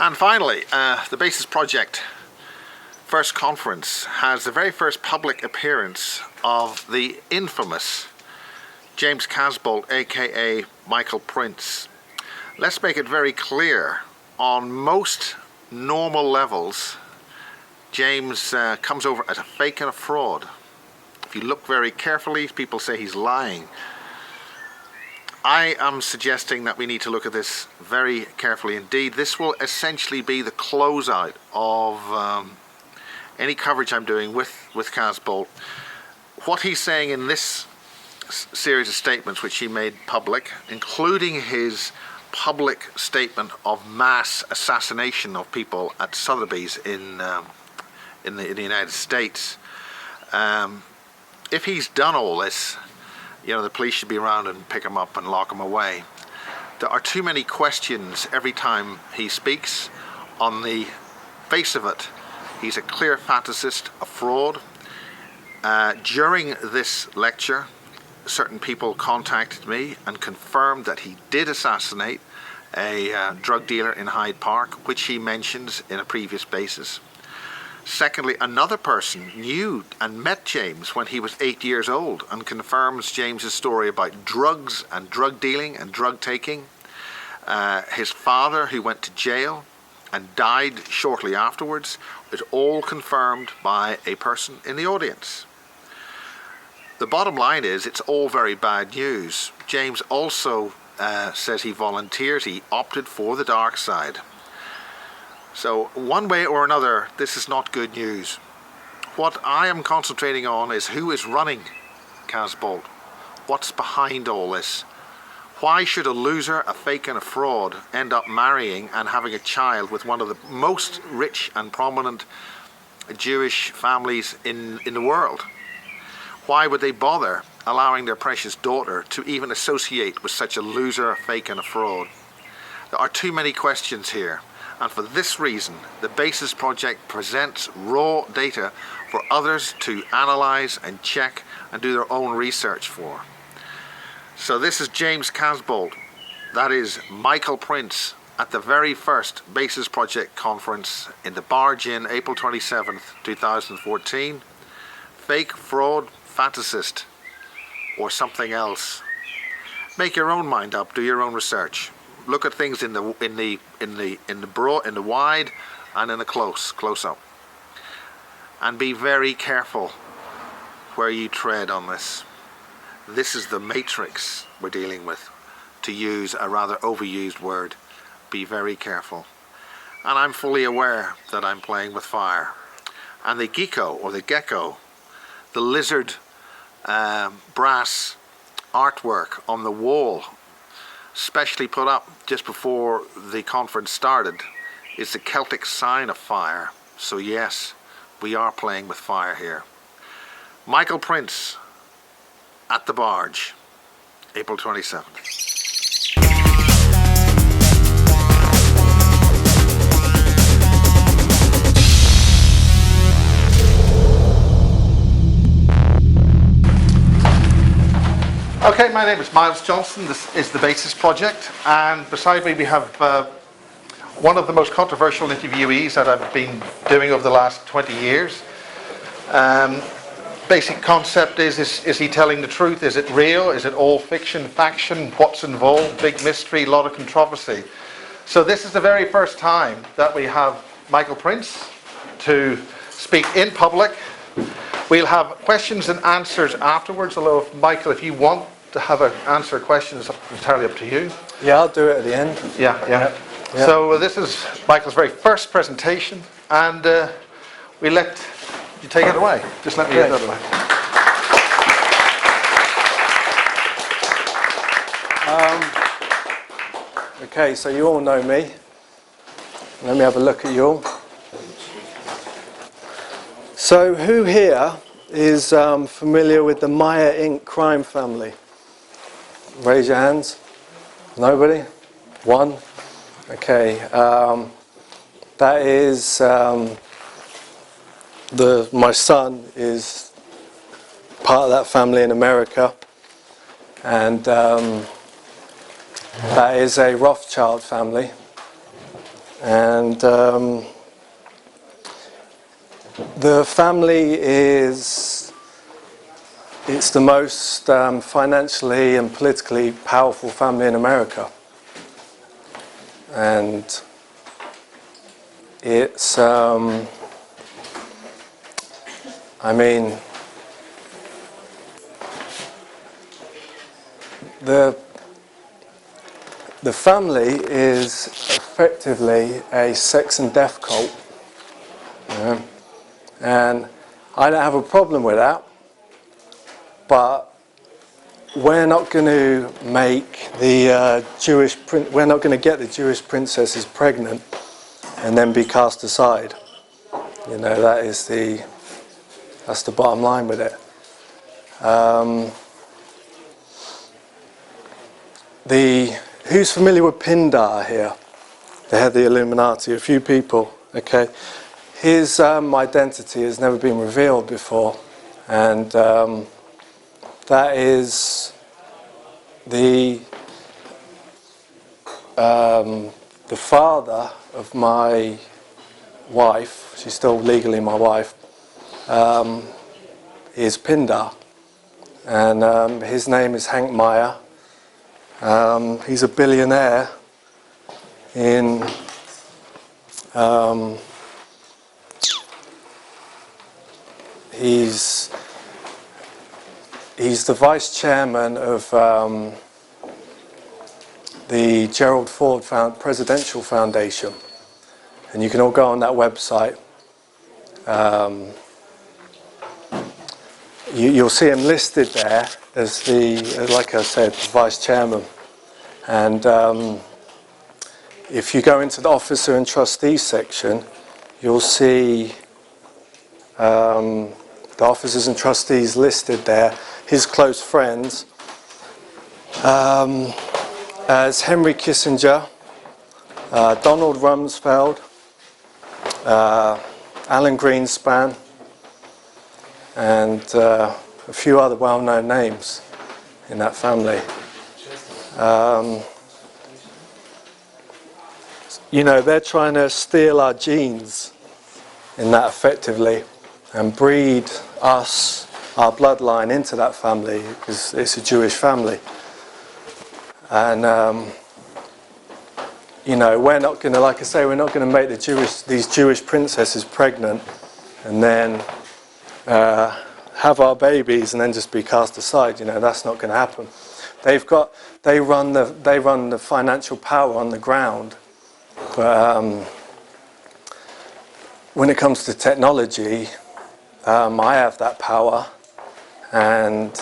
And finally, the Basis Project first conference has the very first public appearance of the infamous James Casbolt, aka Michael Prince. Let's make it very clear, on most normal levels, James comes over as a fake and a fraud. If you look very carefully, people say he's lying. I am suggesting that we need to look at this very carefully indeed. This will essentially be the closeout of any coverage I'm doing with Casbolt. What he's saying in this series of statements which he made public, including his public statement of mass assassination of people at Sotheby's in the United States. If he's done all this, you know, the police should be around and pick him up and lock him away. There are too many questions every time he speaks. On the face of it, he's a clear fantasist, a fraud. During this lecture, certain people contacted me and confirmed that he did assassinate a drug dealer in Hyde Park, which he mentions in a previous basis. Secondly, another person knew and met James when he was 8 years old and confirms James's story about drugs and drug dealing and drug taking. His father, who went to jail and died shortly afterwards, is all confirmed by a person in the audience. The bottom line is, it's all very bad news. James also says he volunteered, he opted for the dark side. So one way or another, this is not good news. What I am concentrating on is who is running Casbolt. What's behind all this? Why should a loser, a fake and a fraud end up marrying and having a child with one of the most rich and prominent Jewish families in the world? Why would they bother allowing their precious daughter to even associate with such a loser, a fake and a fraud? There are too many questions here. And for this reason, the Basis Project presents raw data for others to analyze and check and do their own research for. So this is James Casbolt, that is Michael Prince, at the very first Basis Project conference in the Barge in April 27th, 2014. Fake, fraud, fantasist, or something else. Make your own mind up, do your own research. Look at things in the broad, in the wide, and in the close up, and be very careful where you tread on this. This is the matrix we're dealing with, to use a rather overused word. Be very careful. And I'm fully aware that I'm playing with fire. And the gecko, or the gecko, the lizard brass artwork on the wall, specially put up just before the conference started, is the Celtic sign of fire. So yes, we are playing with fire here. Michael Prince at the Barge, April 27th. Okay, my name is Miles Johnson. This is the Basis Project, and beside me we have one of the most controversial interviewees that I've been doing over the last 20 years. Basic concept is he telling the truth? Is it real? Is it all fiction, faction? What's involved? Big mystery, a lot of controversy. So this is the very first time that we have Michael Prince to speak in public. We'll have questions and answers afterwards, although Michael, if you want to have an answer a question, it's entirely up to you. Yeah, I'll do it at the end. Yeah. Yep. So this is Michael's very first presentation, and we let you take it away. Just let me get that away. Okay, so you all know me. Let me have a look at you all. So who here is familiar with the Maya Inc. crime family? Raise your hands. Nobody? One? Okay. That is my son is part of that family in America, and that is a Rothschild family. And the family it's the most financially and politically powerful family in America. And it's, I mean, the family is effectively a sex and death cult. And I don't have a problem with that, but we're not going to make the we're not going to get the Jewish princesses pregnant and then be cast aside. You know, that's the bottom line with it. Who's familiar with Pindar here? The head of the Illuminati, a few people, okay? His identity has never been revealed before, and that is the father of my wife. She's still legally my wife. Is Pindar, and his name is Hank Meyer. He's a billionaire in he's the vice chairman of the Gerald Ford Presidential Foundation, and you can all go on that website. You'll see him listed there as like I said, the vice chairman. And if you go into the officer and trustee section, you'll see the officers and trustees listed there, his close friends, as Henry Kissinger, Donald Rumsfeld, Alan Greenspan, and a few other well-known names in that family. You know, they're trying to steal our genes in that effectively and breed us, our bloodline, into that family, because it's a Jewish family. And you know, we're not going to, like I say, we're not going to make these Jewish princesses pregnant and then have our babies and then just be cast aside. You know, that's not going to happen. They run the financial power on the ground, but when it comes to technology, I have that power, and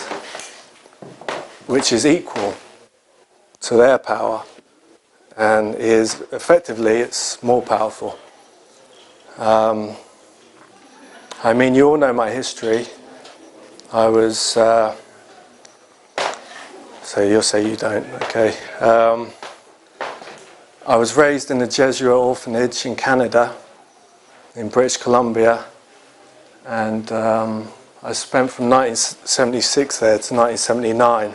which is equal to their power, and is effectively it's more powerful. I mean, you all know my history. I was so you'll say you don't, okay. I was raised in a Jesuit orphanage in Canada, in British Columbia, and I spent from 1976 there to 1979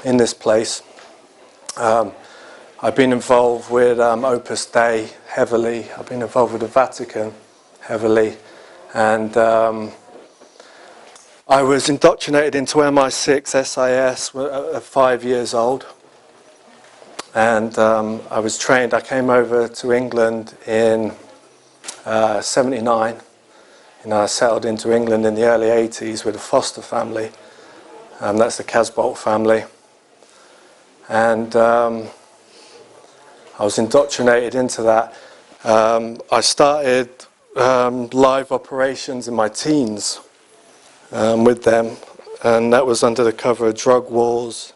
in this place. I've been involved with Opus Dei heavily. I've been involved with the Vatican heavily, and I was indoctrinated into MI6 SIS at 5 years old, and I was trained. I came over to England in 79. You know, I settled into England in the early 80s with a foster family. That's the Casbolt family, and I was indoctrinated into that. I started live operations in my teens with them, and that was under the cover of drug wars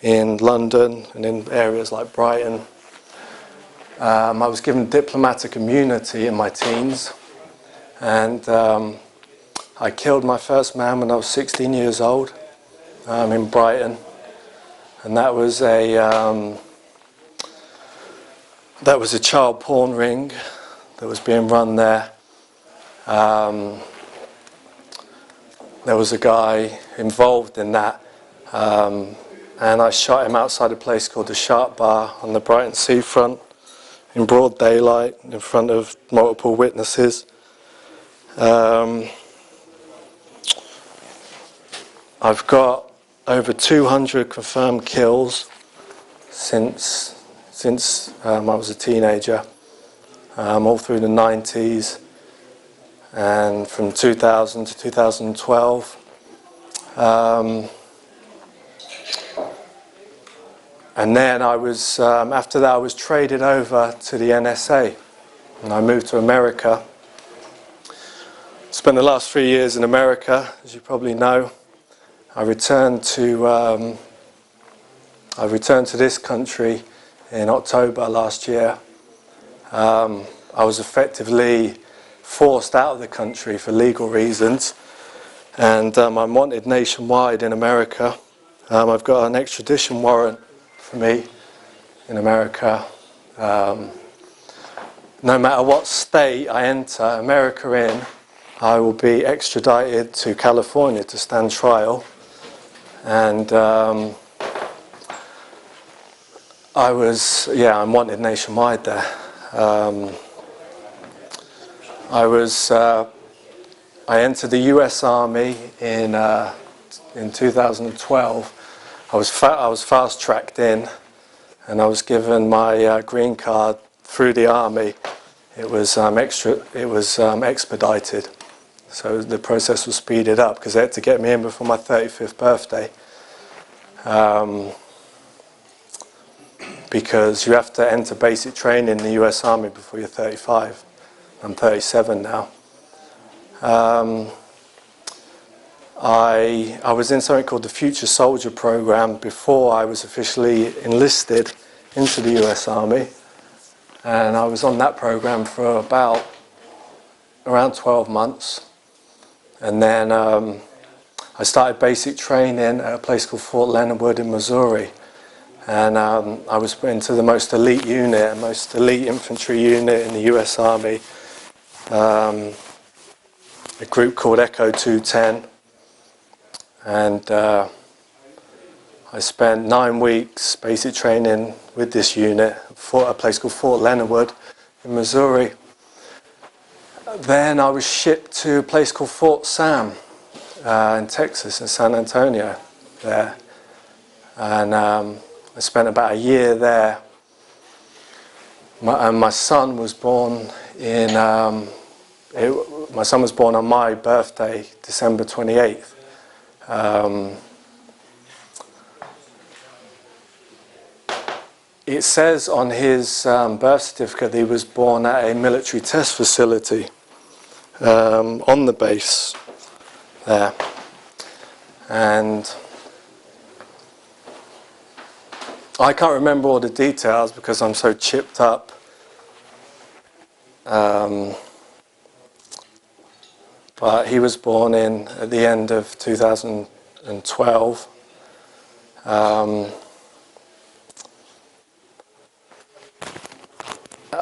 in London and in areas like Brighton. I was given diplomatic immunity in my teens, and I killed my first man when I was 16 years old in Brighton, and that was a child porn ring that was being run there. There was a guy involved in that, and I shot him outside a place called the Shark Bar on the Brighton seafront in broad daylight in front of multiple witnesses. I've got over 200 confirmed kills since I was a teenager, all through the 90s and from 2000 to 2012. And then I was, after that I was traded over to the NSA and I moved to America. Spent the last 3 years in America, as you probably know. I returned to this country in October last year. I was effectively forced out of the country for legal reasons, and I'm wanted nationwide in America. I've got an extradition warrant for me in America. No matter what state I enter America in, I will be extradited to California to stand trial. And I'm wanted nationwide there. I entered the U.S. Army in 2012. I was fast-tracked in, and I was given my green card through the Army. It was expedited, so the process was speeded up because they had to get me in before my 35th birthday. Because you have to enter basic training in the US Army before you're 35. I'm 37 now. I was in something called the Future Soldier Program before I was officially enlisted into the US Army. And I was on that program for around 12 months. And then I started basic training at a place called Fort Leonard Wood in Missouri. And I was put into the most elite unit, most elite infantry unit in the US Army, a group called Echo 210. And I spent 9 weeks basic training with this unit at a place called Fort Leonard Wood in Missouri. Then I was shipped to a place called Fort Sam in Texas, in San Antonio there. And I spent about a year there. My son was born on my birthday, December 28th. It says on his birth certificate that he was born at a military test facility on the base there. And I can't remember all the details because I'm so chipped up. But he was born at the end of 2012.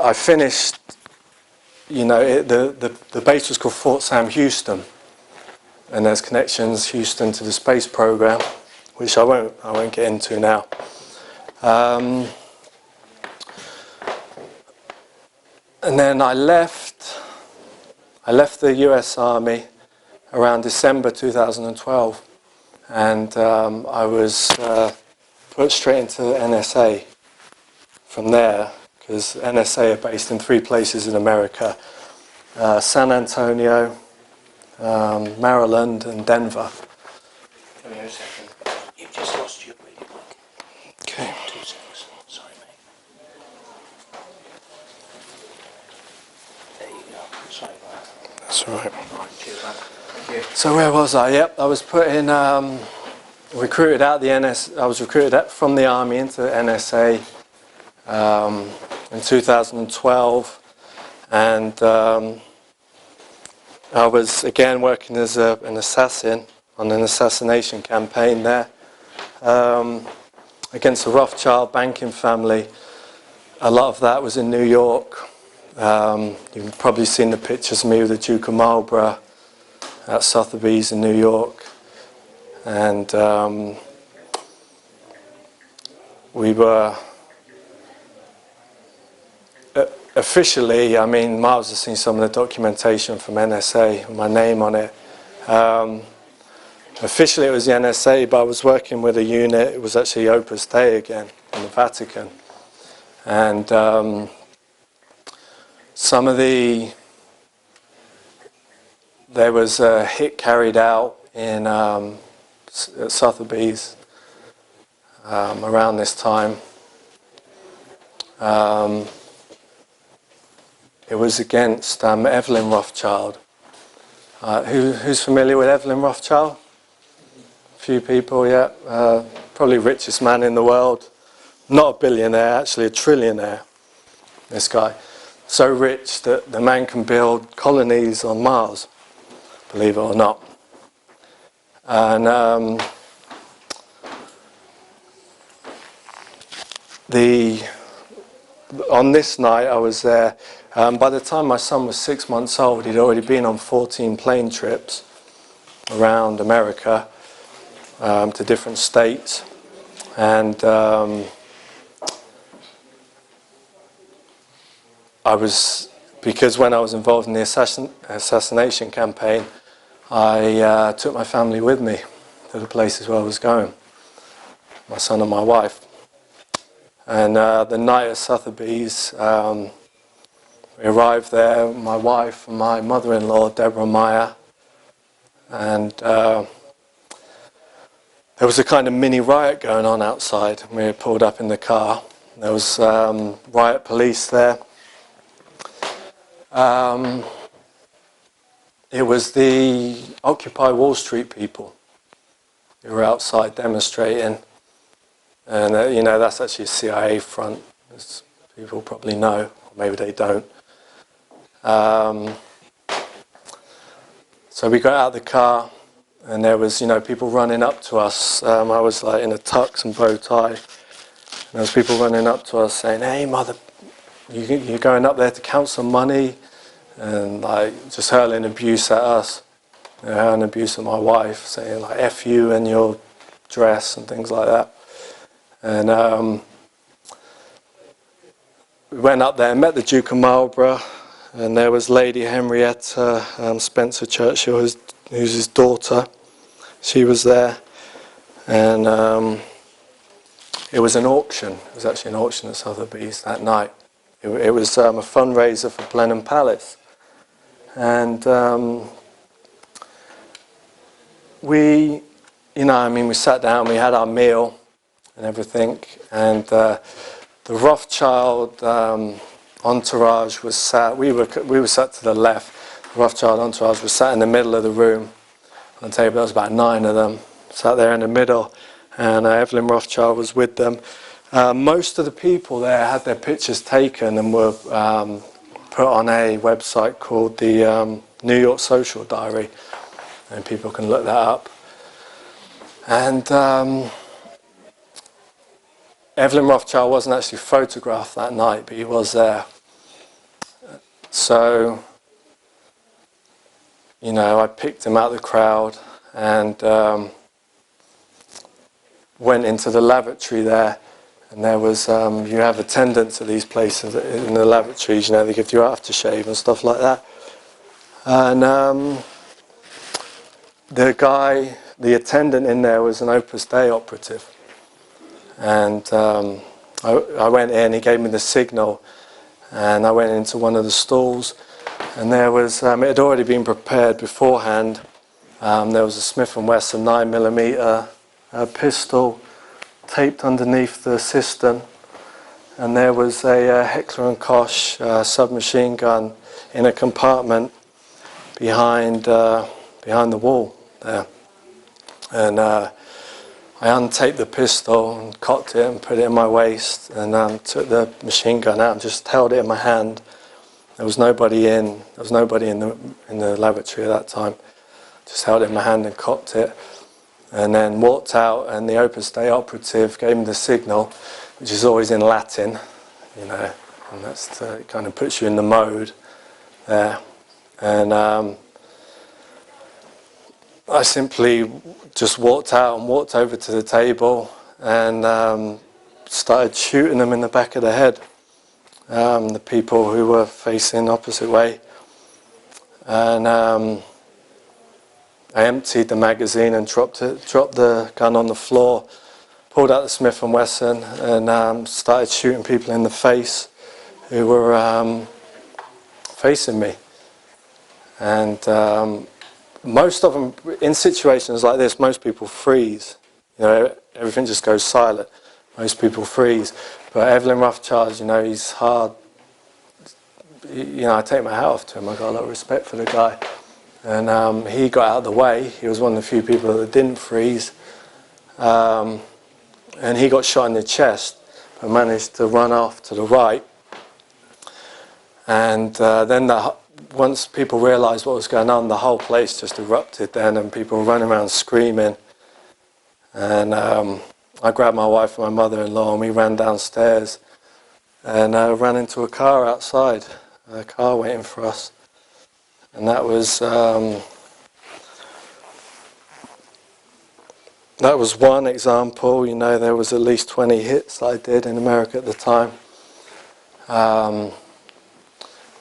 I finished, the base was called Fort Sam Houston, and there's connections Houston to the space program, which I won't get into now. And then I left the US Army around December 2012, and I was put straight into the NSA from there, because NSA are based in 3 places in America: San Antonio, Maryland, and Denver. Give me a second. You've just lost your radio mic. Okay. 2 seconds. Sorry, mate. There you go. Sorry about that. That's all right. Right, cheers, man. Thank you. So where was I? Yep, I was put in, recruited out the I was recruited from the Army into the NSA in 2012, and I was again working as an assassin on an assassination campaign there against a Rothschild banking family. A lot of that was in New York. You've probably seen the pictures of me with the Duke of Marlborough at Sotheby's in New York. And we were officially, I mean, Miles has seen some of the documentation from NSA with my name on it. Officially it was the NSA, but I was working with a unit, it was actually Opus Dei again, in the Vatican. And there was a hit carried out in Sotheby's around this time. It was against Evelyn Rothschild. Who's familiar with Evelyn Rothschild? A few people, yeah. Probably richest man in the world. Not a billionaire, actually a trillionaire, this guy. So rich that the man can build colonies on Mars, believe it or not. And on this night I was there. By the time my son was 6 months old, he'd already been on 14 plane trips around America to different states. And because when I was involved in the assassination campaign, I took my family with me to the places where I was going, my son and my wife. And the night at Sotheby's, we arrived there, my wife and my mother-in-law, Deborah Meyer, and there was a kind of mini riot going on outside. We were pulled up in the car. There was riot police there. It was the Occupy Wall Street people who were outside demonstrating. And that's actually a CIA front, as people probably know, or maybe they don't. So we got out of the car, and there was, people running up to us. I was like in a tux and bow tie. And there was people running up to us saying, "Hey, mother, you're going up there to count some money," and like just hurling abuse at us, hurling abuse at my wife, saying like "F you" and your dress and things like that. And we went up there and met the Duke of Marlborough, and there was Lady Henrietta Spencer Churchill, who's his daughter. She was there, and it was an auction. It was actually an auction at Sotheby's that night. It was a fundraiser for Blenheim Palace, and we sat down, we had our meal and everything, and the Rothschild entourage was sat. We were sat to the left. The Rothschild entourage was sat in the middle of the room on the table. There was about 9 of them sat there in the middle, and Evelyn Rothschild was with them. Most of the people there had their pictures taken and were put on a website called the New York Social Diary, and people can look that up. And Evelyn Rothschild wasn't actually photographed that night, but he was there. So, I picked him out of the crowd and went into the lavatory there. And there was, you have attendants at these places in the lavatories, they give you aftershave and stuff like that. And the attendant in there was an Opus Dei operative. And I went in, he gave me the signal, and I went into one of the stalls, and there was, it had already been prepared beforehand. There was a Smith & Wesson 9mm pistol taped underneath the cistern, and there was a Heckler & Koch submachine gun in a compartment behind the wall there. And I untaped the pistol and cocked it and put it in my waist, and took the machine gun out and just held it in my hand. There was nobody in the lavatory at that time. Just held it in my hand and cocked it, and then walked out. And the Opus Dei operative gave me the signal, which is always in Latin, and that's it kind of puts you in the mode there. And I simply just walked out and walked over to the table and started shooting them in the back of the head. the people who were facing the opposite way. And I emptied the magazine and dropped the gun on the floor, pulled out the Smith & Wesson and started shooting people in the face who were facing me. And most of them, in situations like this, most people freeze. You know, everything just goes silent. Most people freeze. But Evelyn Rothschild, you know, he's hard. You know, I take my hat off to him. I've got a lot of respect for the guy. And he got out of the way. He was one of the few people that didn't freeze. And he got shot in the chest, but managed to run off to the right. And then once people realised what was going on, the whole place just erupted then, and people were running around screaming. And I grabbed my wife and my mother-in-law, and we ran downstairs and ran into a car outside, a car waiting for us. And that was one example. You know, there was at least 20 hits I did in America at the time.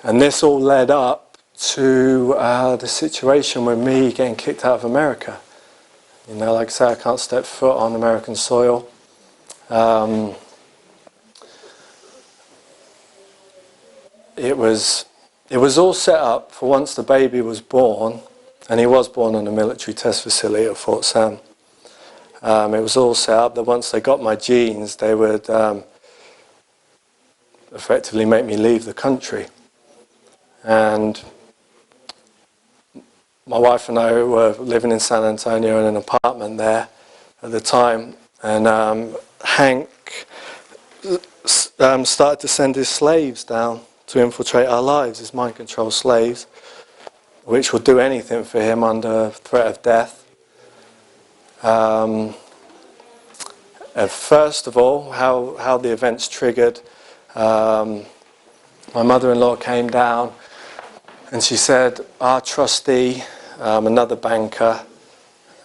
And this all led up to the situation with me getting kicked out of America. You know, like I say, I can't step foot on American soil. It was all set up for once the baby was born, and he was born on a military test facility at Fort Sam. It was all set up that once they got my genes, they would effectively make me leave the country. And my wife and I were living in San Antonio in an apartment there at the time, and Hank started to send his slaves down to infiltrate our lives, his mind control slaves, which would do anything for him under threat of death. And first of all, how the events triggered, my mother-in-law came down and she said, our trustee, another banker,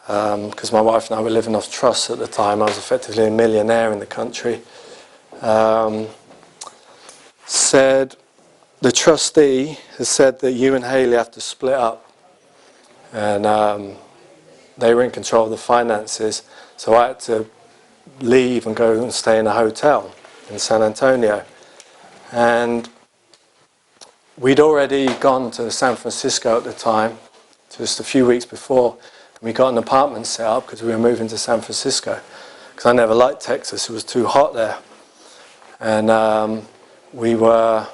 because my wife and I were living off trust at the time, I was effectively a millionaire in the country, said, the trustee has said that you and Haley have to split up. And they were in control of the finances, so I had to leave and go and stay in a hotel in San Antonio. And we'd already gone to San Francisco at the time, just a few weeks before, and we got an apartment set up because we were moving to San Francisco, because I never liked Texas, it was too hot there. And we were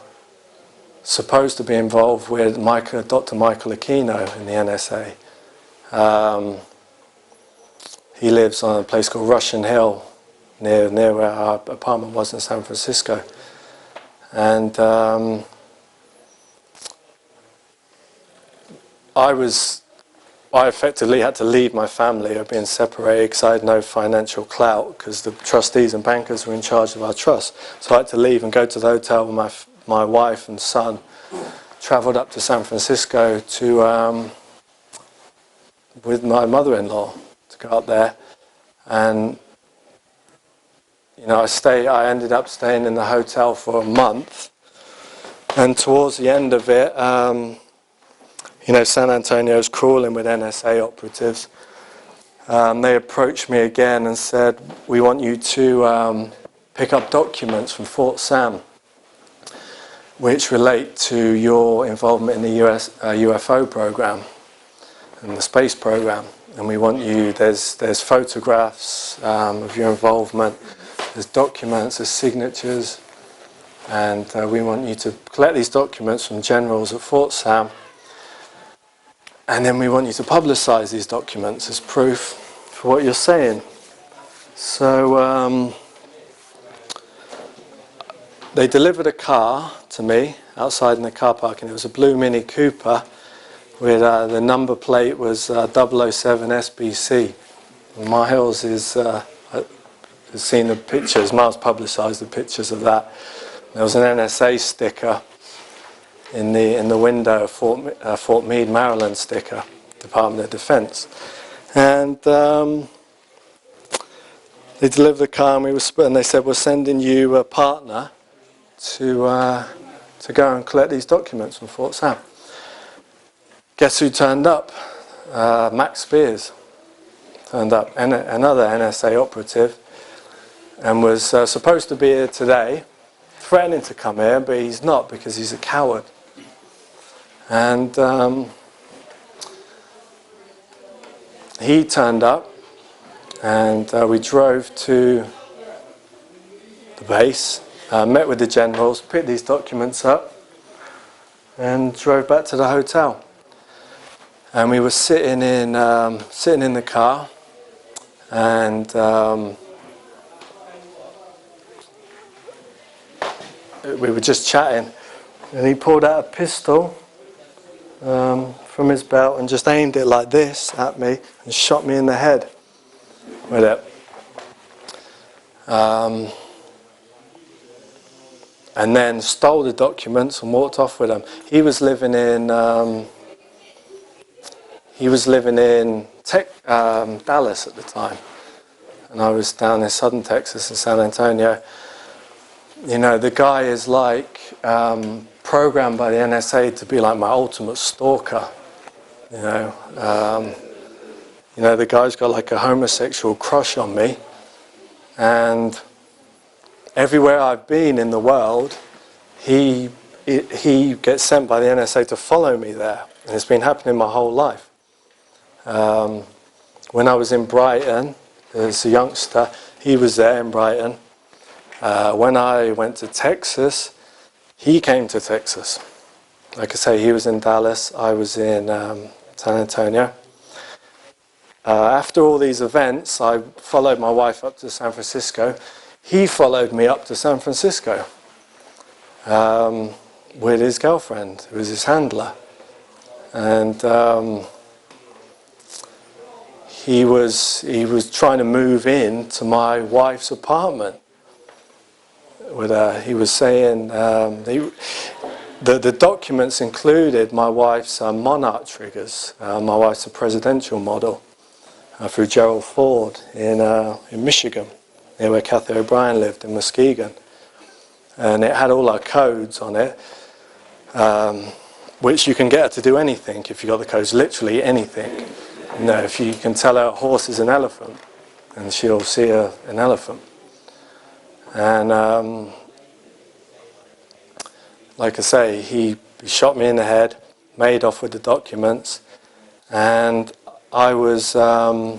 supposed to be involved with Dr. Michael Aquino in the NSA. He lives on a place called Russian Hill, near where our apartment was in San Francisco. And I effectively had to leave my family of being separated because I had no financial clout because the trustees and bankers were in charge of our trust. So I had to leave and go to the hotel with my wife and son, travelled up to San Francisco to with my mother-in-law to go up there. And you know, I ended up staying in the hotel for a month, and towards the end of it, you know, San Antonio's crawling with NSA operatives. They approached me again and said, we want you to pick up documents from Fort Sam which relate to your involvement in the US UFO program and the space program. And we want you, there's photographs of your involvement, there's documents, there's signatures, and we want you to collect these documents from generals at Fort Sam, and then we want you to publicize these documents as proof for what you're saying. So they delivered a car to me outside in the car park, and it was a blue Mini Cooper with the number plate was 007 SBC. Miles has seen the pictures, Miles publicised the pictures of that. There was an NSA sticker in the window, a Fort Meade, Maryland sticker, Department of Defense. And they delivered the car, and they said, we're sending you a partner to go and collect these documents from Fort Sam. Guess who turned up? Max Spears turned up, another NSA operative, and was supposed to be here today, threatening to come here, but he's not because he's a coward. And he turned up, and we drove to the base, met with the generals, picked these documents up, and drove back to the hotel. And we were sitting in the car, and we were just chatting, and he pulled out a pistol from his belt and just aimed it like this at me and shot me in the head with it. And then stole the documents and walked off with them. He was living in Dallas at the time, and I was down in southern Texas in San Antonio. You know, the guy is like programmed by the NSA to be like my ultimate stalker. You know, the guy's got like a homosexual crush on me, and everywhere I've been in the world, he gets sent by the NSA to follow me there, and it's been happening my whole life. When I was in Brighton as a youngster, he was there in Brighton. When I went to Texas, he came to Texas. Like I say, he was in Dallas, I was in San Antonio. After all these events, I followed my wife up to San Francisco. He followed me up to San Francisco with his girlfriend, who was his handler. And he was trying to move into my wife's apartment. He was saying the documents included my wife's Monarch triggers. My wife's a presidential model through Gerald Ford in Michigan, near where Kathy O'Brien lived in Muskegon, and it had all our codes on it, which you can get her to do anything if you got the codes, literally anything. You know, if you can tell her a horse is an elephant, and she'll see an elephant. And like I say, he shot me in the head, made off with the documents, and I was I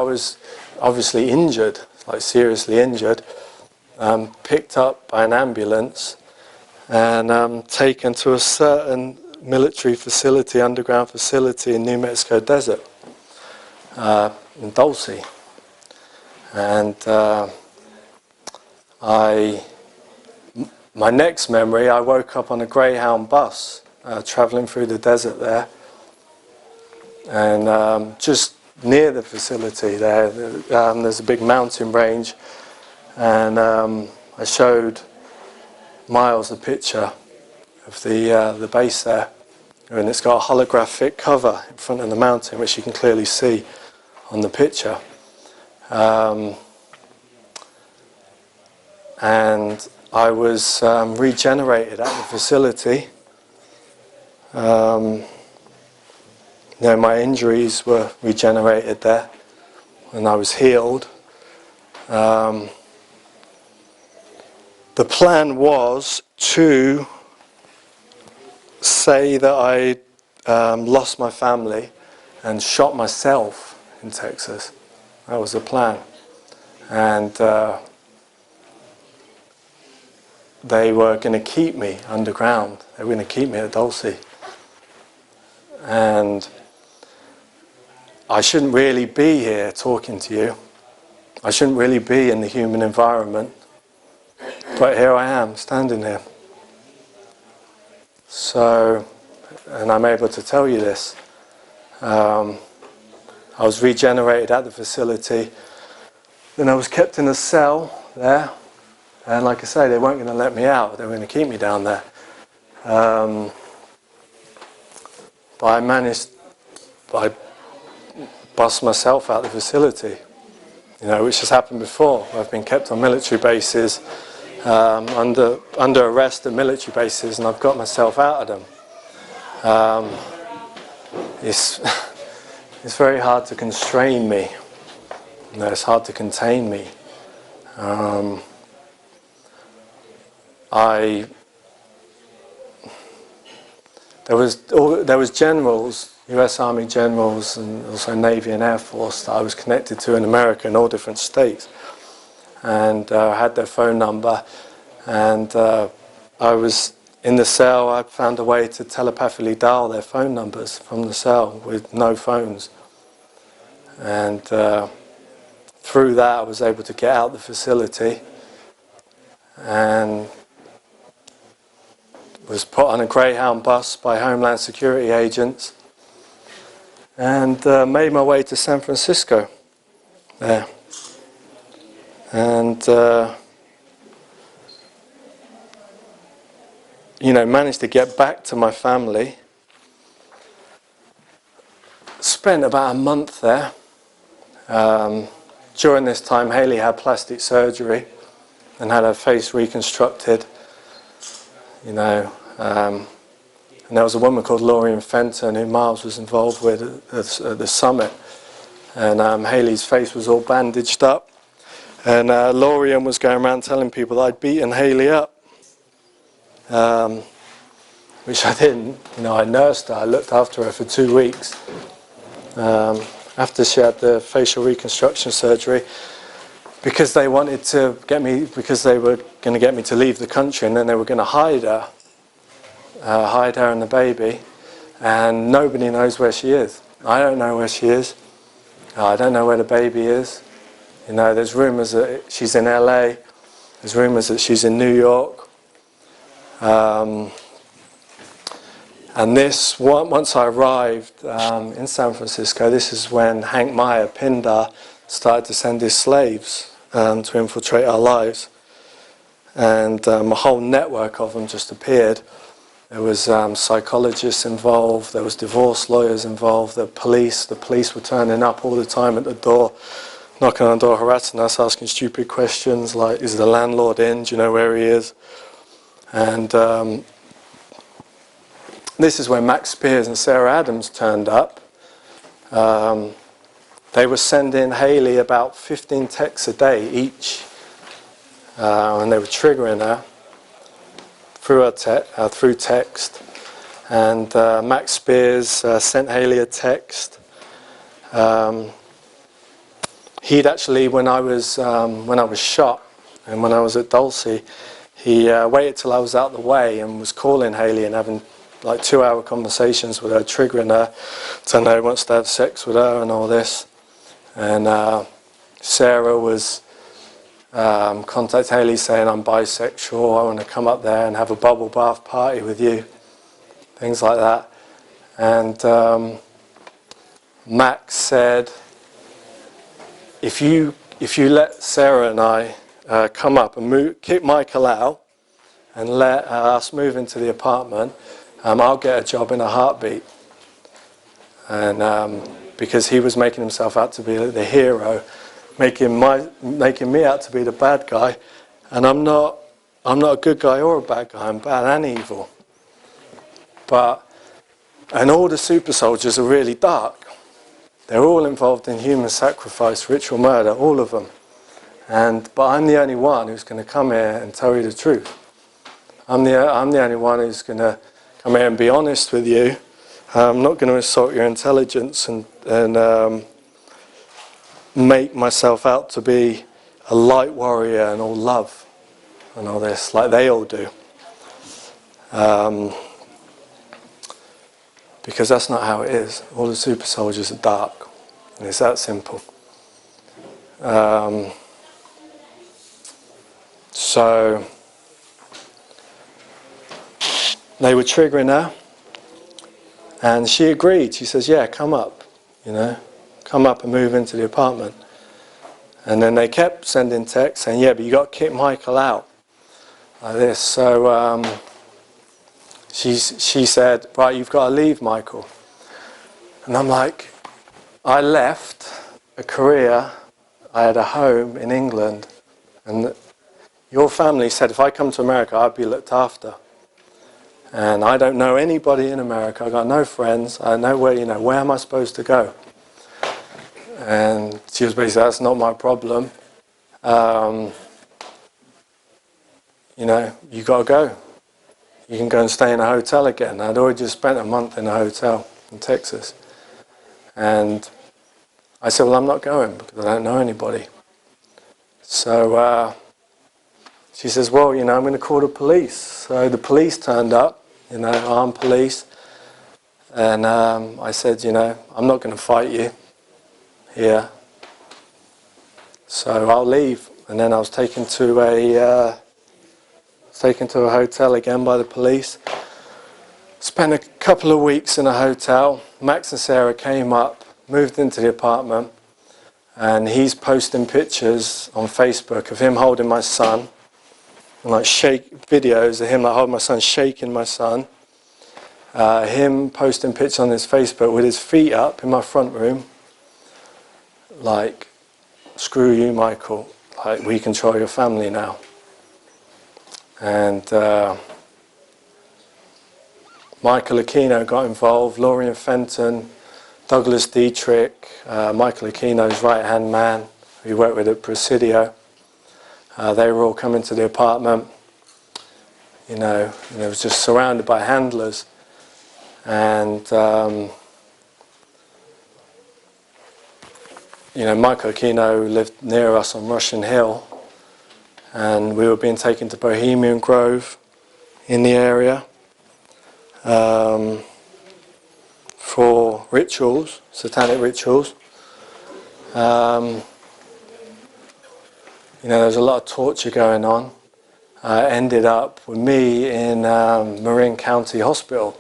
was obviously injured, like seriously injured, picked up by an ambulance and taken to a certain military facility, underground facility in New Mexico desert, in Dulce. And my next memory, I woke up on a Greyhound bus, traveling through the desert there, and just near the facility there's a big mountain range, and I showed Miles a picture of the base there, and it's got a holographic cover in front of the mountain, which you can clearly see on the picture. And I was regenerated at the facility. My injuries were regenerated there, and I was healed. The plan was to say that I lost my family and shot myself in Texas. That was the plan. And they were going to keep me underground. They were going to keep me at Dulce. And I shouldn't really be here talking to you. I shouldn't really be in the human environment. But here I am, standing here. So, and I'm able to tell you this. I was regenerated at the facility. Then I was kept in a cell there. And like I say, they weren't going to let me out. They were going to keep me down there. But I managed, by bust myself out of the facility, which has happened before. I've been kept on military bases, under arrest at military bases, and I've got myself out of them. It's very hard to constrain me. It's hard to contain me. There was generals, U.S. Army generals, and also Navy and Air Force that I was connected to in America in all different states, and I had their phone number, and I was in the cell. I found a way to telepathically dial their phone numbers from the cell with no phones, and through that I was able to get out the facility and was put on a Greyhound bus by Homeland Security agents and made my way to San Francisco there. And managed to get back to my family. Spent about a month there. During this time, Hayley had plastic surgery and had her face reconstructed. And there was a woman called Lorian Fenton who Miles was involved with at the summit. And Hayley's face was all bandaged up. And Lorian was going around telling people that I'd beaten Hayley up. Which I didn't. I nursed her. I looked after her for 2 weeks. After she had the facial reconstruction surgery, because they wanted to get me, because they were going to get me to leave the country, and then they were going to hide her and the baby, and nobody knows where she is. I don't know where she is. I don't know where the baby is. There's rumours that she's in LA. There's rumours that she's in New York. And this, once I arrived in San Francisco, this is when Hank Meyer, Pindar, started to send his slaves to infiltrate our lives. And a whole network of them just appeared. There was psychologists involved, there was divorce lawyers involved, the police were turning up all the time at the door, knocking on the door, harassing us, asking stupid questions like, is the landlord in, do you know where he is? And this is when Max Spears and Sarah Adams turned up. They were sending Hayley about 15 texts a day each, and they were triggering her through text. And Max Spears sent Hayley a text. He'd actually, when I was shot and when I was at Dulce, he waited till I was out the way and was calling Hayley and having like 2-hour conversations with her, triggering her, telling her he wants to have sex with her and all this. And Sarah was contacting Hayley saying, I'm bisexual, I want to come up there and have a bubble bath party with you, things like that. And Max said, if you let Sarah and I come up and kick Michael out and let us move into the apartment, I'll get a job in a heartbeat. And because he was making himself out to be the hero, making me out to be the bad guy, and I'm not a good guy or a bad guy. I'm bad and evil. And all the super soldiers are really dark. They're all involved in human sacrifice, ritual murder, all of them. But I'm the only one who's going to come here and tell you the truth. I'm the only one who's going to come here and be honest with you. I'm not going to insult your intelligence and make myself out to be a light warrior and all love and all this, like they all do. Because that's not how it is. All the super soldiers are dark. And it's that simple. So they were triggering her, and she agreed. She says, yeah, come up, come up and move into the apartment. And then they kept sending texts saying, yeah, but you got to kick Michael out, like this. So she said, right, you've got to leave Michael. And I'm like, I left a career, I had a home in England, and your family said if I come to America, I'd be looked after. And I don't know anybody in America, I've got no friends, I know where am I supposed to go? And she was basically, that's not my problem. You got to go. You can go and stay in a hotel again. I'd already just spent a month in a hotel in Texas. And I said, well, I'm not going because I don't know anybody. So she says, well, I'm going to call the police. So the police turned up, armed police. And I said, I'm not going to fight you here. So I'll leave. And then I was taken to a hotel again by the police. Spent a couple of weeks in a hotel. Max and Sarah came up, moved into the apartment, and he's posting pictures on Facebook of him holding my son, and videos of him holding my son, shaking my son. Him posting pictures on his Facebook with his feet up in my front room, like, screw you, Michael, like, we control your family now. And Michael Aquino got involved, Lorien Fenton, Douglas Dietrich, Michael Aquino's right-hand man, who he worked with at Presidio. They were all coming to the apartment. It was just surrounded by handlers. And, Michael Aquino lived near us on Russian Hill. And we were being taken to Bohemian Grove in the area for rituals, satanic rituals. There was a lot of torture going on. Ended up with me in Marin County Hospital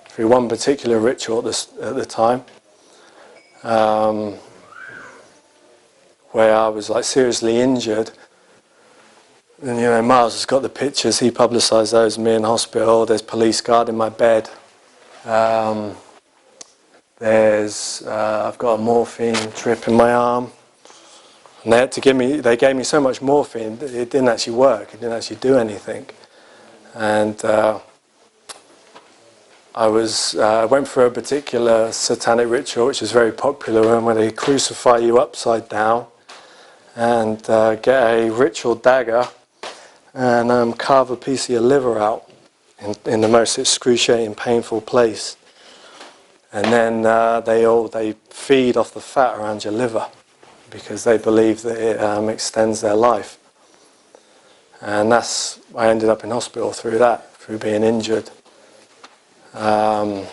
through one particular ritual at the time, where I was seriously injured. And Miles has got the pictures, he publicised those, me in hospital, there's police guarding my bed. I've got a morphine drip in my arm. And they gave me so much morphine that it didn't actually work, it didn't actually do anything. And I went through a particular satanic ritual which is very popular, where they crucify you upside down and get a ritual dagger and carve a piece of your liver out in the most excruciating, painful place. And then they feed off the fat around your liver because they believe that it extends their life. And I ended up in hospital through being injured. And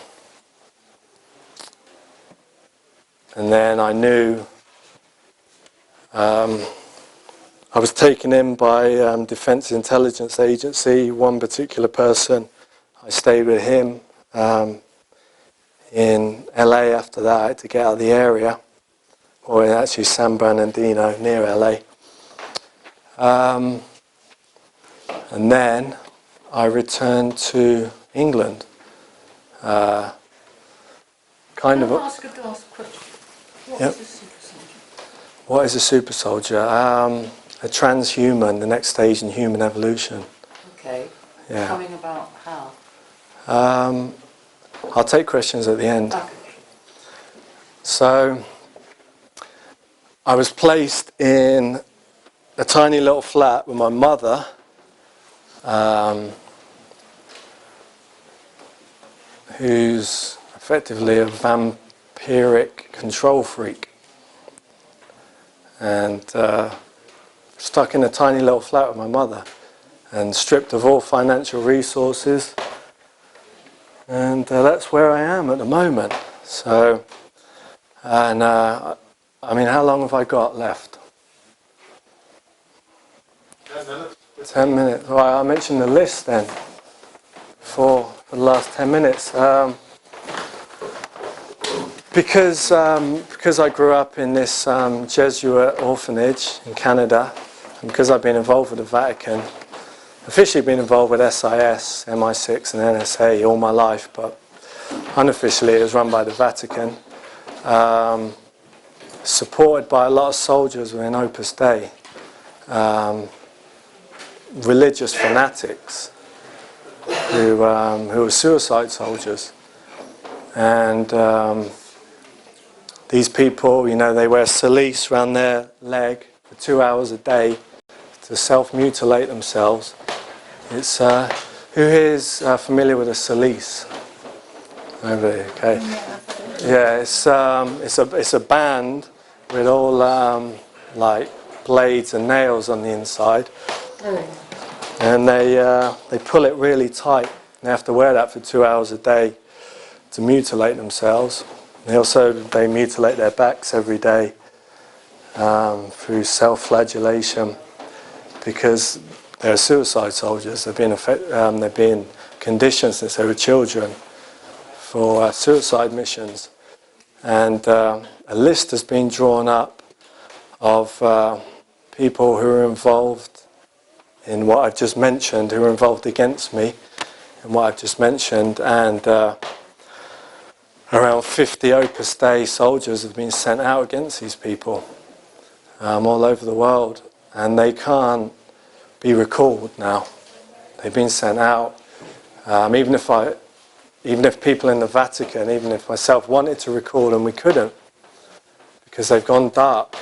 then I knew I was taken in by Defense Intelligence Agency, one particular person. I stayed with him in LA after that to get out of the area, or actually San Bernardino, near LA. And then I returned to England. Can I ask a last question? What is a super soldier? What is a super soldier? A transhuman, the next stage in human evolution. Okay. Yeah. Coming about how? I'll take questions at the end. Okay. So, I was placed in a tiny little flat with my mother, who's effectively a vampiric control freak. And stuck in a tiny little flat with my mother and stripped of all financial resources. And that's where I am at the moment. So, and how long have I got left? 10 minutes. 10 minutes. Right, I mentioned the list then for the last 10 minutes. Because I grew up in this Jesuit orphanage in Canada, and because I've been involved with the Vatican, officially been involved with SIS, MI6 and NSA all my life, but unofficially it was run by the Vatican. supported by a lot of soldiers who are in Opus Dei, religious fanatics who are suicide soldiers. And these people, they wear cilice around their leg for 2 hours a day to self-mutilate themselves. It's who here is familiar with a cilice? Over there, okay. Yeah, it's a band with all like blades and nails on the inside, and they pull it really tight. They have to wear that for 2 hours a day to mutilate themselves. They mutilate their backs every day through self-flagellation, because they're suicide soldiers. They've been conditioned since they were children for suicide missions, and a list has been drawn up of people who are involved in what I've just mentioned, who are involved against me in what I've just mentioned, and around 50 Opus Dei soldiers have been sent out against these people all over the world, and they can't be recalled now. They've been sent out. Even if people in the Vatican, even if myself wanted to recall them, we couldn't, because they've gone dark.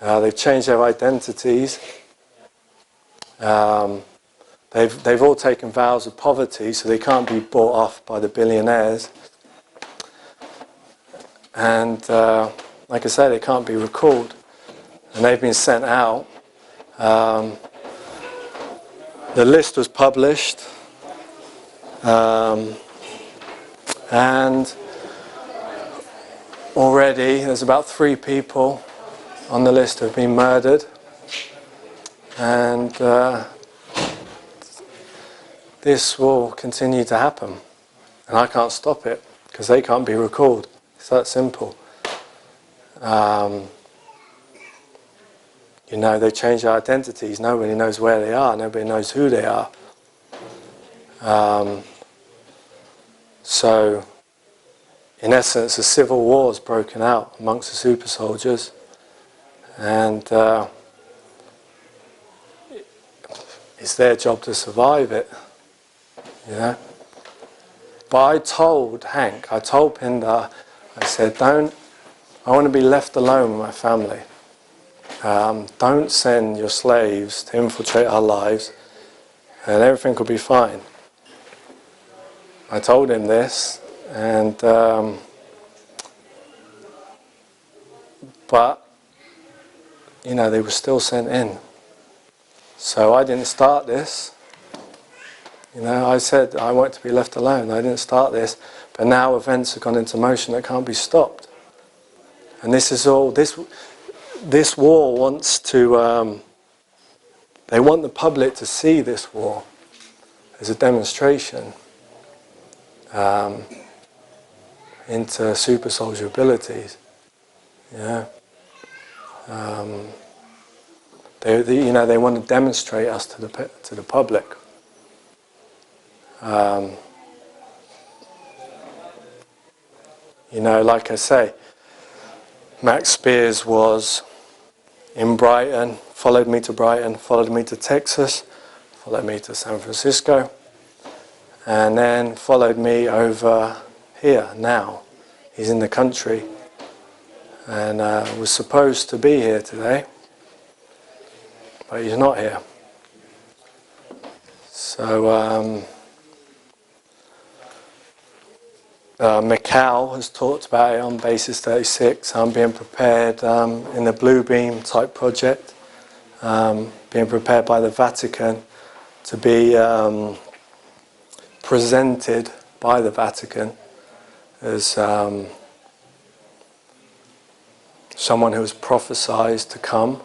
They've changed their identities. They've all taken vows of poverty, so they can't be bought off by the billionaires. And like I say, they can't be recalled, and they've been sent out. The list was published, and already there's about 3 people on the list who have been murdered, and this will continue to happen, and I can't stop it because they can't be recalled. It's that simple. They change their identities. Nobody knows where they are. Nobody knows who they are. So, in essence, a civil war has broken out amongst the super soldiers, and it's their job to survive it. But I told Hank, I told Pindar, I said, I want to be left alone with my family. Don't send your slaves to infiltrate our lives, and everything will be fine. I told him this, and but they were still sent in. So I didn't start this. I said I want to be left alone. I didn't start this, but now events have gone into motion that can't be stopped. And this is all this war wants to. They want the public to see this war as a demonstration into super soldier abilities. They want to demonstrate us to the public. Like I say, Max Spears was in Brighton, followed me to Brighton, followed me to Texas, followed me to San Francisco, and then followed me over here now. He's in the country, and was supposed to be here today, but he's not here. So Macau has talked about it on Basis 36. I'm being prepared in the Blue Beam type project, being prepared by the Vatican to be presented by the Vatican as someone who was prophesied to come.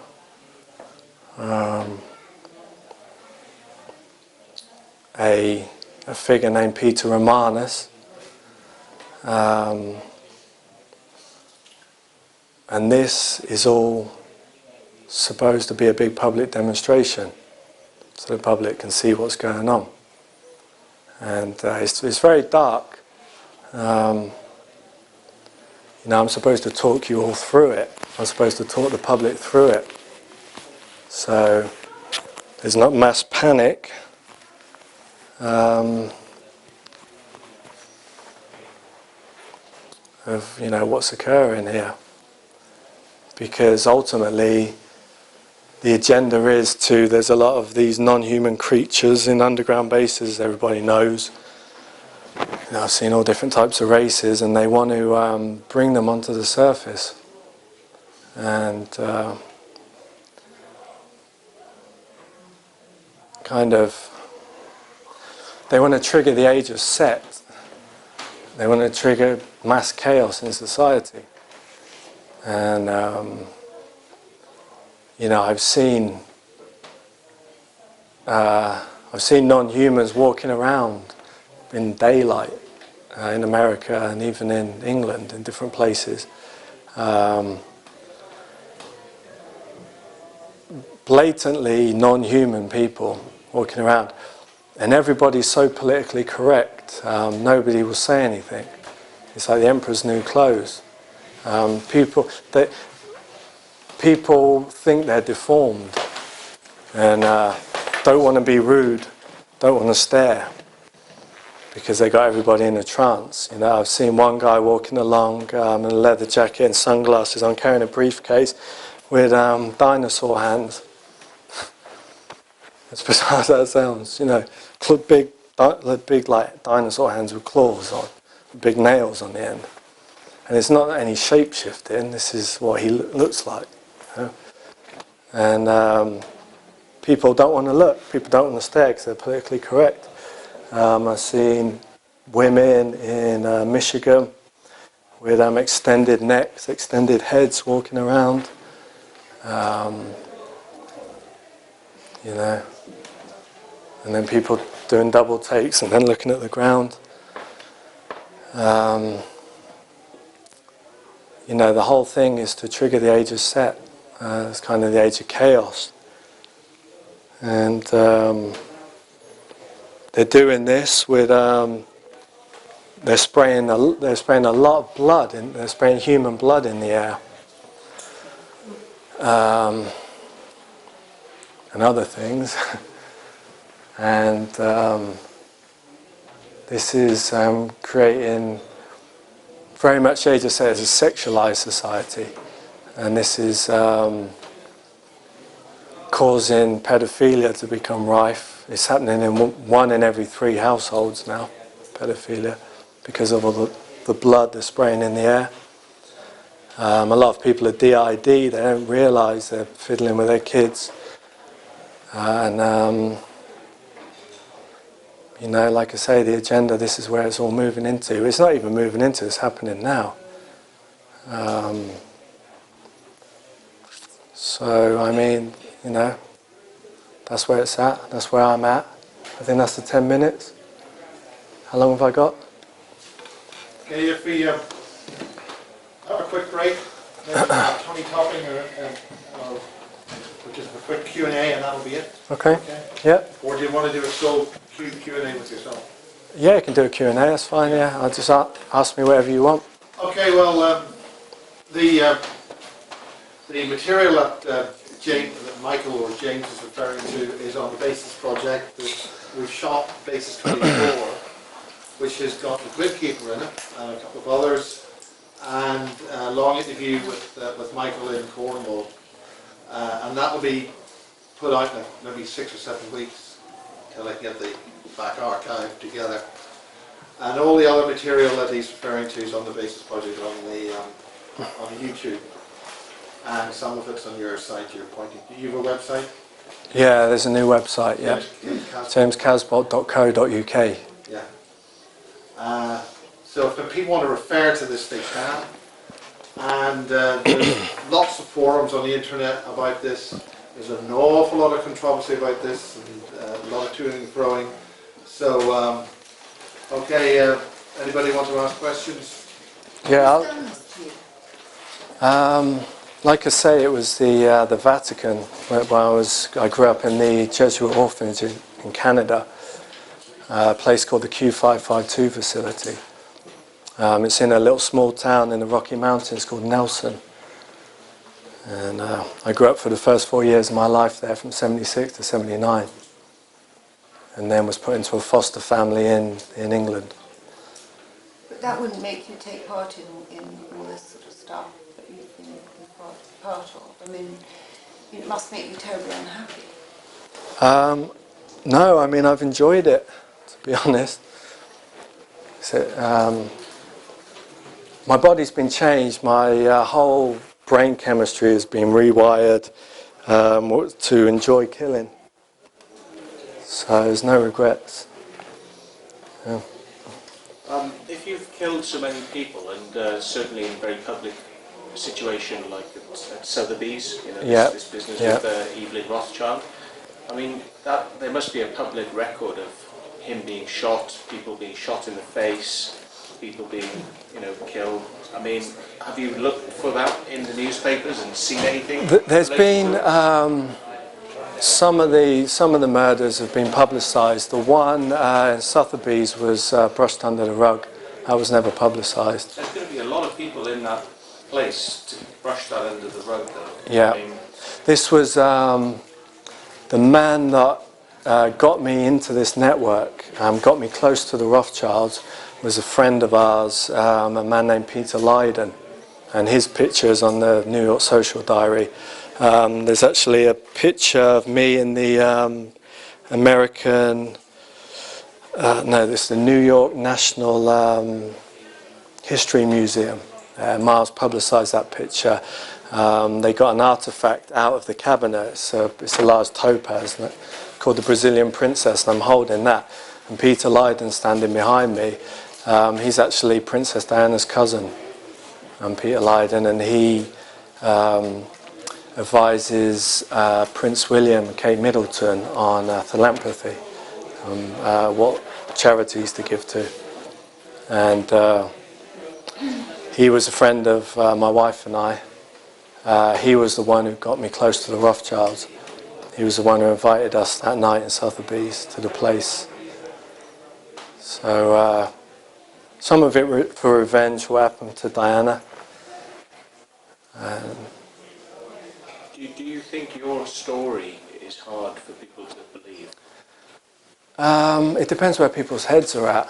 A figure named Peter Romanus, and this is all supposed to be a big public demonstration so the public can see what's going on. And it's very dark. I'm supposed to talk you all through it, I'm supposed to talk the public through it. So there's not mass panic. Of what's occurring here, because ultimately the agenda is there's a lot of these non-human creatures in underground bases, everybody knows. I've seen all different types of races, and they want to bring them onto the surface, and they want to trigger the age of Set. They want to trigger mass chaos in society. And, I've seen non-humans walking around in daylight in America and even in England, in different places. Blatantly non-human people walking around. And everybody's so politically correct, nobody will say anything. It's like the emperor's new clothes. People think they're deformed and don't want to be rude, don't want to stare, because they got everybody in a trance. I've seen one guy walking along in a leather jacket and sunglasses on, carrying a briefcase with dinosaur hands. As bizarre as that sounds, big like dinosaur hands with claws on, big nails on the end. And it's not any shape shifting. This is what he looks like. And people don't want to look. People don't want to stare because they're politically correct. I've seen women in Michigan with extended necks, extended heads, walking around. And then people doing double takes and then looking at the ground. The whole thing is to trigger the age of Set. It's kind of the age of chaos. And they're doing this with, they're spraying a lot of blood, they're spraying human blood in the air. And other things. And this is creating very much, Age of Set as a sexualized society, and this is causing pedophilia to become rife. It's happening in 1 in every 3 households now, pedophilia, because of all the blood they're spraying in the air. A lot of people are DID, they don't realise they're fiddling with their kids. Like I say, the agenda, this is where it's all moving into. It's not even moving into, it's happening now. That's where it's at, that's where I'm at. I think that's the 10 minutes. How long have I got? Okay, if we have a quick break, then Tony Topping or just a quick Q&A and that'll be it. Okay. Yeah. Or do you want to do a sole Q&A with yourself? Yeah, you can do a Q&A, that's fine, yeah. I'll just ask me whatever you want. Okay, well, the material that Michael or James is referring to is on the Basis project. We've shot Basis 24, which has got the Gridkeeper in it, and a couple of others, and a long interview with Michael in Cornwall. And that will be put out in maybe 6 or 7 weeks till I get the back archive together. And all the other material that he's referring to is on the Basis project on YouTube. And some of it's on your site you're pointing. Do you have a website? Yeah, there's a new website, yeah. jamescasbolt.co.uk. Yeah. So if people want to refer to this, they can. And there's lots of forums on the internet about this. There's an awful lot of controversy about this, and a lot of toing and froing. So, okay, anybody want to ask questions? Yeah. Like I say, it was the Vatican where I grew up in the Jesuit orphanage in Canada, a place called the Q552 facility. It's in a little small town in the Rocky Mountains called Nelson. And I grew up for the first 4 years of my life there, from 76 to 79, and then was put into a foster family in England. But that wouldn't make you take part in all this sort of stuff that you've been part of. I mean, it must make you terribly unhappy. No, I mean, I've enjoyed it, to be honest. So, my body's been changed. My whole brain chemistry has been rewired to enjoy killing. So there's no regrets. Yeah. If you've killed so many people, and certainly in a very public situation like at Sotheby's, you know, this business with Evelyn Rothschild, I mean, there must be a public record of him being shot, people being shot in the face, people being, you know, killed. I mean, have you looked for that in the newspapers and seen anything? There's been some of the murders have been publicised. The one in Sotheby's was brushed under the rug. That was never publicised. There's going to be a lot of people in that place to brush that under the rug, though. Yeah. I mean, This was the man that got me into this network, got me close to the Rothschilds, was a friend of ours, a man named Peter Lydon, and his picture's on the New York Social Diary. There's actually a picture of me in the this is the New York National History Museum. Miles publicised that picture. They got an artefact out of the cabinet. It's a large topaz called the Brazilian Princess, and I'm holding that. And Peter Lydon standing behind me. He's actually Princess Diana's cousin, Peter Lydon, and he advises Prince William and Kate Middleton on philanthropy, what charities to give to. And he was a friend of my wife and I. He was the one who got me close to the Rothschilds. He was the one who invited us that night in Sotheby's to the place. So some of it for revenge will happen to Diana. do you think your story is hard for people to believe? It depends where people's heads are at.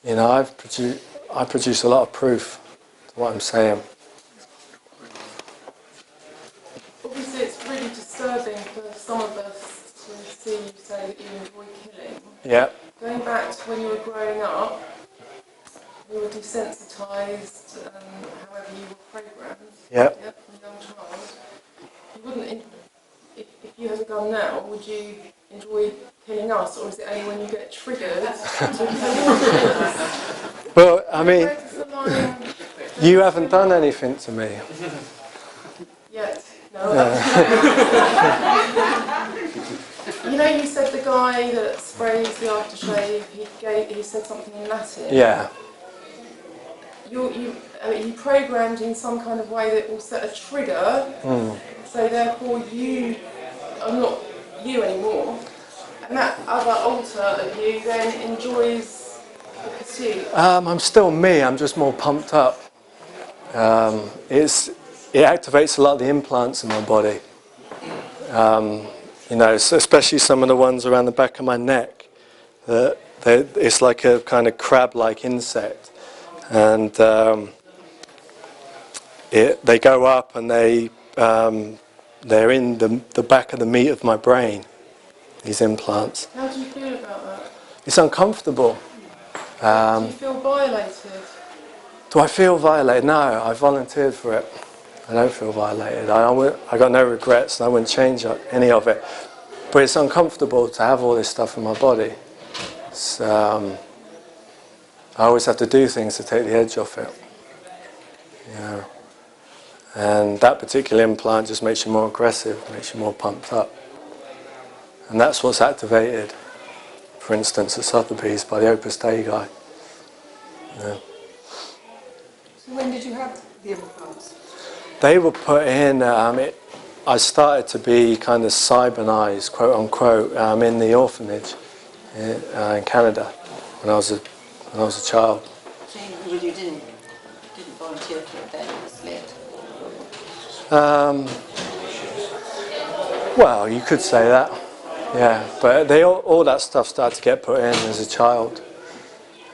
You know, I produce a lot of proof to what I'm saying. Obviously, it's really disturbing for some of us to see you say that you enjoy killing. Yeah. Going back to when you were growing up, you were desensitised, however you were programmed. Yep. From a young child. You wouldn't, if you had a gun now, would you enjoy killing us, or is it only when you get triggered to kill us? Well, I mean, Where does the line you haven't done anything to me. yet? No. You know, you said the guy that sprays the aftershave, he said something in Latin. Yeah. You programmed in some kind of way that will set a trigger, so therefore you are not you anymore, and that other alter of you then enjoys the pursuit. I'm still me, I'm just more pumped up. It activates a lot of the implants in my body. You know, especially some of the ones around the back of my neck. It's like a kind of crab-like insect. And they go up and they're in the back of the meat of my brain, these implants. How do you feel about that? It's uncomfortable. Do you feel violated? Do I feel violated? No, I volunteered for it. I don't feel violated. I got no regrets, and I wouldn't change any of it. But it's uncomfortable to have all this stuff in my body. I always have to do things to take the edge off it. You know. And that particular implant just makes you more aggressive, makes you more pumped up. And that's what's activated, for instance, at Sotheby's by the Opus Dei guy. Yeah. So when did you have the implants? They were put in, I started to be kind of cybernized, quote unquote, in the orphanage in Canada when I was a child. So you didn't volunteer for it then, you was led? Well, you could say that. Yeah, but all that stuff started to get put in as a child,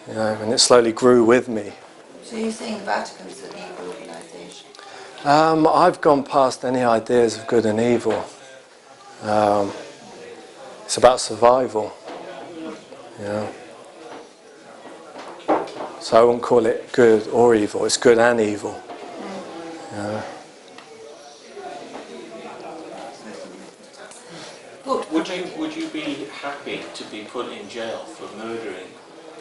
you know, and it slowly grew with me. So you're saying the Vatican's an evil organisation? I've gone past any ideas of good and evil. It's about survival, you know. So I wouldn't call it good or evil. It's good and evil. You know. Would you be happy to be put in jail for murdering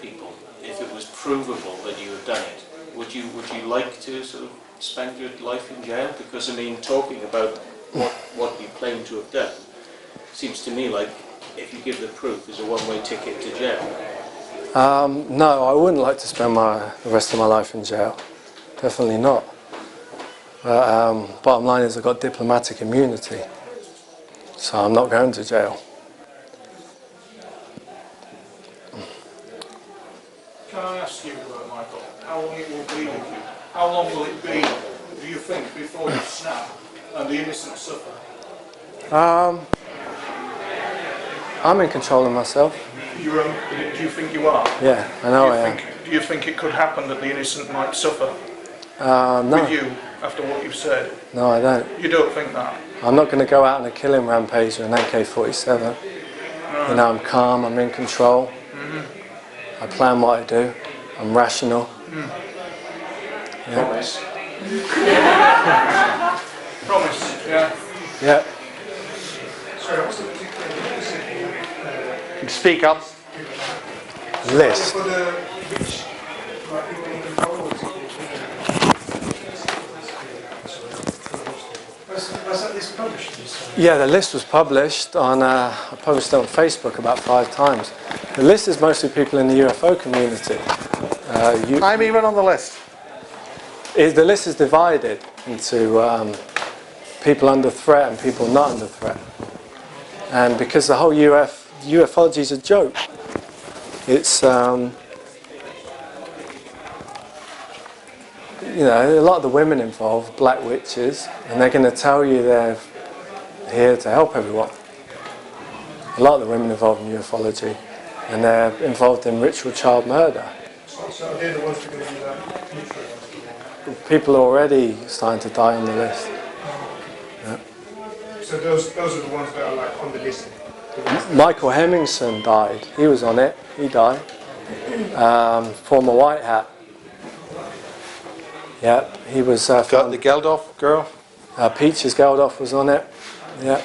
people if it was provable that you had done it? Would you like to sort of spend your life in jail? Because I mean, talking about what you claim to have done seems to me like if you give the proof, there's a one-way ticket to jail. No, I wouldn't like to spend the rest of my life in jail. Definitely not. But bottom line is I've got diplomatic immunity, so I'm not going to jail. Can I ask you, Michael, how long it will be with you? How long will it be, do you think, before you snap and the innocent suffer? I'm in control of myself. Do you think you are? Yeah, I know I am. Do you think it could happen that the innocent might suffer No. with you after what you've said? No, I don't. You don't think that? I'm not going to go out on a killing rampage with an AK-47. You know, I'm calm, I'm in control. I plan what I do. I'm rational. Yeah. Promise. Promise, yeah. Yeah. Speak up. List. Was that list published? Yeah, the list was published on, I published it on Facebook about 5 times. The list is mostly people in the UFO community. I'm even on the list. The list is divided into people under threat and people not under threat. And because the whole ufology is a joke, it's, you know, a lot of the women involved, black witches, and they're going to tell you they're here to help everyone. A lot of the women involved in ufology, and they're involved in ritual child murder. So they're the ones who are going to do that? People are already starting to die on the list. Yeah. So those are the ones that are like on the list? Michael Hemmingson died. He was on it. He died. Former White Hat. Yeah, he was. Got the Geldof girl. Peaches Geldof was on it. Yeah.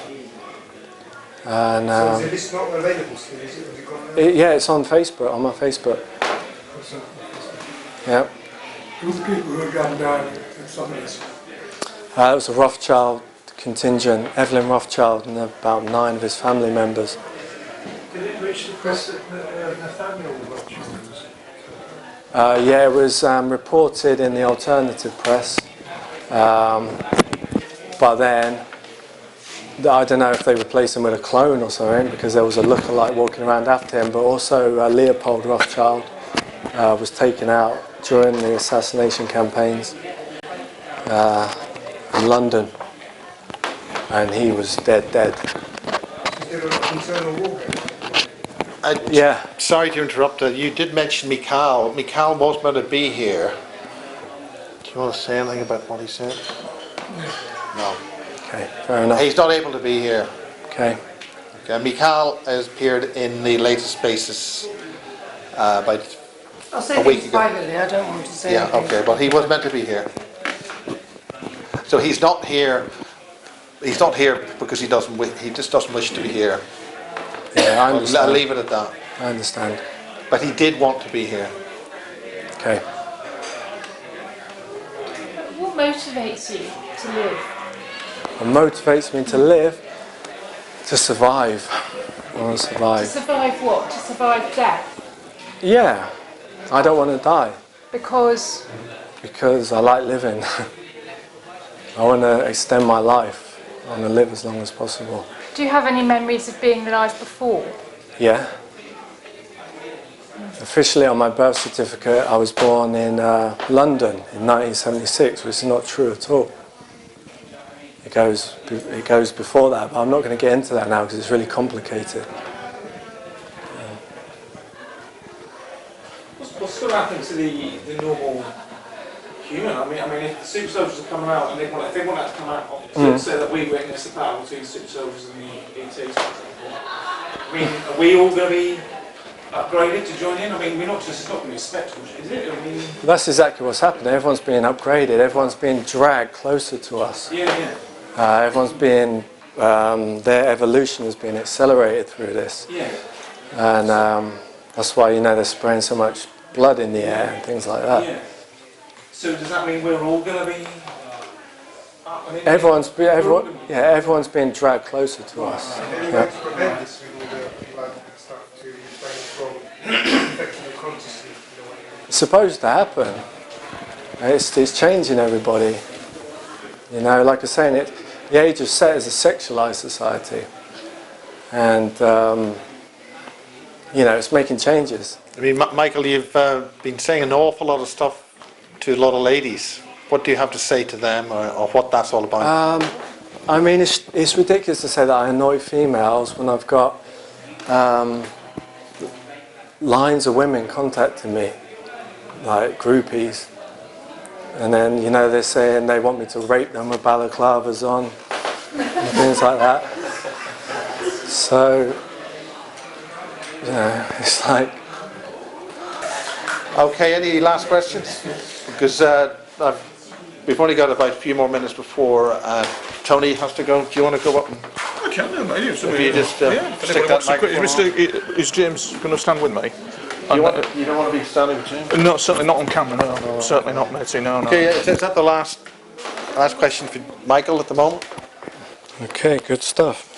And So is the list not available still? Is it? Has it gone now? yeah, it's on Facebook. On my Facebook. Yeah. Who are the people who have gone down at some list? It was a Rothschild contingent. Evelyn Rothschild and about 9 of his family members. Did it reach the press that Nathaniel Rothschild was? Yeah, it was reported in the alternative press, but then I don't know if they replaced him with a clone or something, because there was a lookalike walking around after him. But also Leopold Rothschild was taken out during the assassination campaigns in London, and he was dead. Is there an internal war? Yeah. Sorry to interrupt. You did mention Mikhail. Mikhail was meant to be here. Do you want to say anything about what he said? No. Okay, fair enough. He's not able to be here. Okay. Okay. Mikhail has appeared in the latest Spaces by I'll say a week things ago. privately, I don't want to say Yeah, anything. okay, but he was meant to be here. So he's not here. He's not here because he just doesn't wish to be here. Yeah, I I'll understand. leave it at that. I understand. But he did want to be here. Okay. What motivates you to live? What motivates me to live? To survive. I want to To survive. survive what? To survive death? Yeah. I don't want to die Because because I like living. I want to extend my life. I want to live as long as possible. do you have any memories of being alive before? Yeah. Officially on my birth certificate, I was born in London in 1976, which is not true at all. It goes before that, but I'm not going to get into that now because it's really complicated. What's going to happen to the normal human? I mean, if the super soldiers are coming out and if they want that to come out, say that we witness the battle between the super soldiers and the ETs, for example. I mean, are we all going to be upgraded to join in? I mean, it's not going to be a spectacle, is it? I mean, That's exactly what's happening. Everyone's being upgraded. Everyone's being dragged closer to us. yeah. Everyone's being, their evolution has been accelerated through this. Yeah. And that's why, they're spraying so much blood in the air and things like that. Yeah. So does that mean we're all going to be... Everyone's being dragged closer to us. Any way to prevent this with all the blood and stuff to refrain from affecting the consciousness? It's supposed to happen. It's changing everybody. Like I was saying, the age of set is a sexualized society. And, it's making changes. I mean, Michael, you've been saying an awful lot of stuff to a lot of ladies. What do you have to say to them, or what that's all about? I mean, it's ridiculous to say that I annoy females when I've got lines of women contacting me, like groupies. And then, they're saying they want me to rape them with balaclavas on, and things like that. So, it's like... Okay, any last questions? Because we've only got about a few more minutes before Tony has to go. Do you want to go up? I can do, mate. If you just stick that microphone on. Is James going to stand with me? You don't want to be standing with James? No, certainly not on camera, no. Certainly not, matey, no. Okay, is that the last question for Michael at the moment? Okay, good stuff.